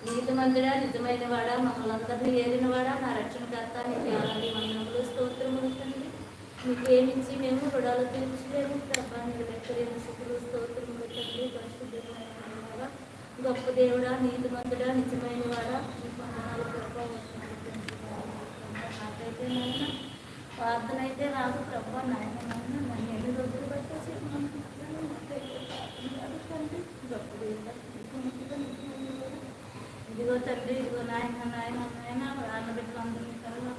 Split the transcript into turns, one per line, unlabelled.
నీతిమంతుడా, నిజమైన వాడా, మమ్మల్ని అందరినీ ఏలిన వాడా, నా రక్షణకర్త, నీకు ఆనంది మన్నములు స్తోత్రములు తండ్రి. నీకేమించి మేము రుణాలు తీర్చలేము ప్రభా. నీకు లెక్కలేని స్థితులు స్తోత్రములు తండ్రి. పరిశుద్ధమైన వాడా, గొప్ప దేవుడా, నీతిమంతుడా, నిజమైన వాడా, నీ వందనాలు ప్రభా. నాకైతే నాయన ప్రార్థన అయితే రాదు ప్రభా. నాయన నన్ను ఎన్ని రోజులు పట్టేసి తండ్రి. గొప్ప దేవుడా, ఇదిగో తండ్రి, ఇదిగో నాయన నాయన నాయన ఆడబిడ్డలు అందరినీ కలగా